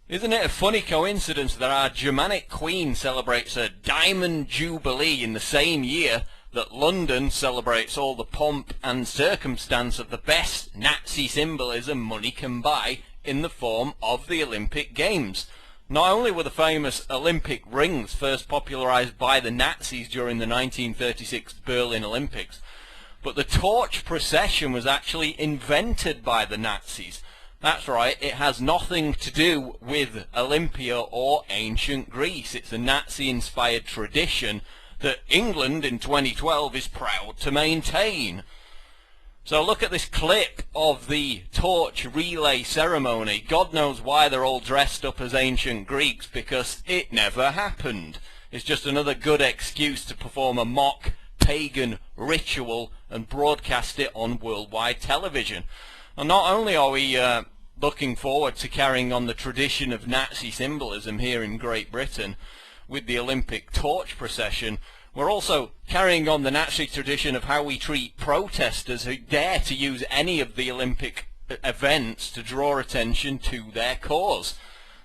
Isn't it a funny coincidence that our Germanic Queen celebrates a Diamond Jubilee in the same year that London celebrates all the pomp and circumstance of the best Nazi symbolism money can buy in the form of the Olympic Games? Not only were the famous Olympic rings first popularized by the Nazis during the 1936 Berlin Olympics, but the torch procession was actually invented by the Nazis. That's right, it has nothing to do with Olympia or ancient Greece. It's a Nazi-inspired tradition that England in 2012 is proud to maintain. So look at this clip of the torch relay ceremony. God knows why they're all dressed up as ancient Greeks, because it never happened. It's just another good excuse to perform a mock pagan ritual and broadcast it on worldwide television. And not only are we looking forward to carrying on the tradition of Nazi symbolism here in Great Britain with the Olympic torch procession, we're also carrying on the Nazi tradition of how we treat protesters who dare to use any of the Olympic events to draw attention to their cause.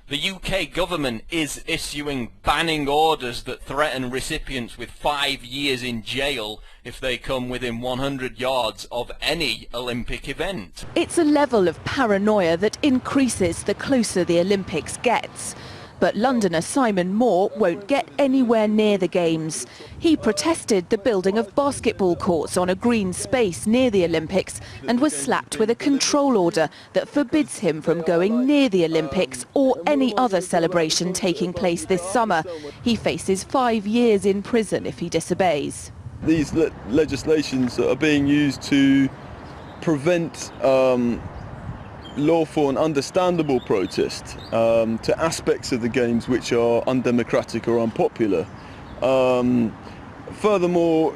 The UK government is issuing banning orders that threaten recipients with 5 years in jail if they come within 100 yards of any Olympic event. It's a level of paranoia that increases the closer the Olympics gets. But Londoner Simon Moore won't get anywhere near the Games. He protested the building of basketball courts on a green space near the Olympics and was slapped with a control order that forbids him from going near the Olympics or any other celebration taking place this summer. He faces 5 years in prison if he disobeys. These legislations are being used to prevent lawful and understandable protest to aspects of the Games which are undemocratic or unpopular. Furthermore,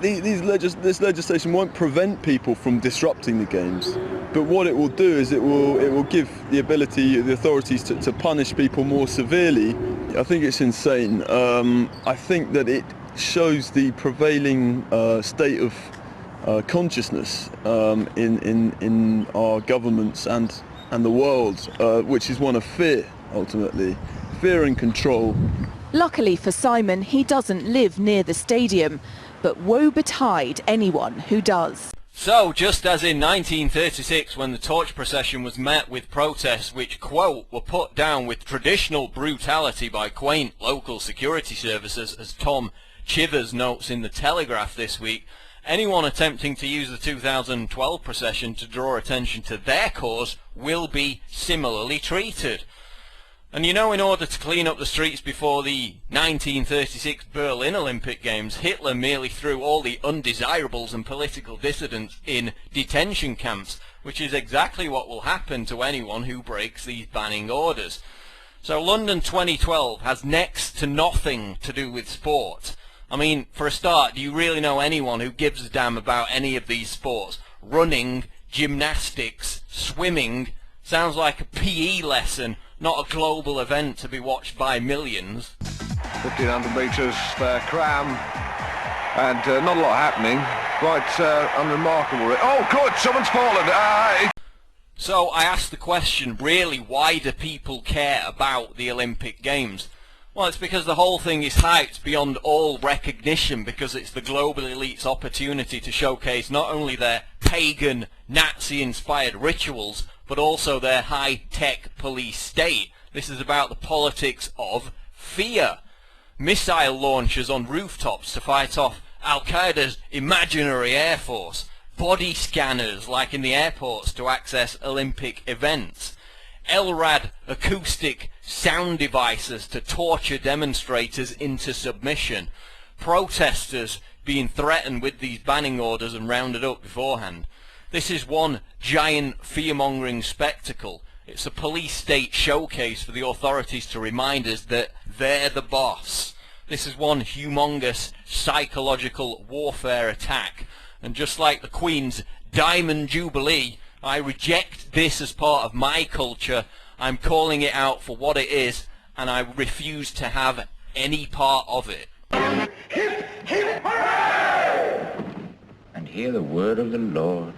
this legislation won't prevent people from disrupting the Games, but what it will do is it will give the authorities to punish people more severely. I think it's insane. I think that it shows the prevailing state of consciousness in our governments and the world, which is one of fear, ultimately. Fear and control. Luckily for Simon, he doesn't live near the stadium, but woe betide anyone who does. So, just as in 1936, when the torch procession was met with protests which, quote, were put down with traditional brutality by quaint local security services, as Tom Chivers notes in the Telegraph this week, anyone attempting to use the 2012 procession to draw attention to their cause will be similarly treated. And you know, in order to clean up the streets before the 1936 Berlin Olympic Games, Hitler merely threw all the undesirables and political dissidents in detention camps, which is exactly what will happen to anyone who breaks these banning orders. So London 2012 has next to nothing to do with sport. I mean, for a start, do you really know anyone who gives a damn about any of these sports? Running, gymnastics, swimming, sounds like a PE lesson, not a global event to be watched by millions. 1500 metres cram, and not a lot happening. Quite unremarkable. Oh, good, someone's fallen. So I asked the question, really, why do people care about the Olympic Games? Well, it's because the whole thing is hyped beyond all recognition, because it's the global elite's opportunity to showcase not only their pagan, Nazi-inspired rituals, but also their high-tech police state. This is about the politics of fear. Missile launchers on rooftops to fight off Al-Qaeda's imaginary air force. Body scanners like in the airports to access Olympic events. LRAD acoustic sound devices to torture demonstrators into submission. Protesters being threatened with these banning orders and rounded up beforehand. This is one giant fear-mongering spectacle. It's a police state showcase for the authorities to remind us that they're the boss. This is one humongous psychological warfare attack. And just like the Queen's Diamond Jubilee, I reject this as part of my culture. I'm calling it out for what it is, and I refuse to have any part of it. Hip, hip, hooray! And hear the word of the Lord.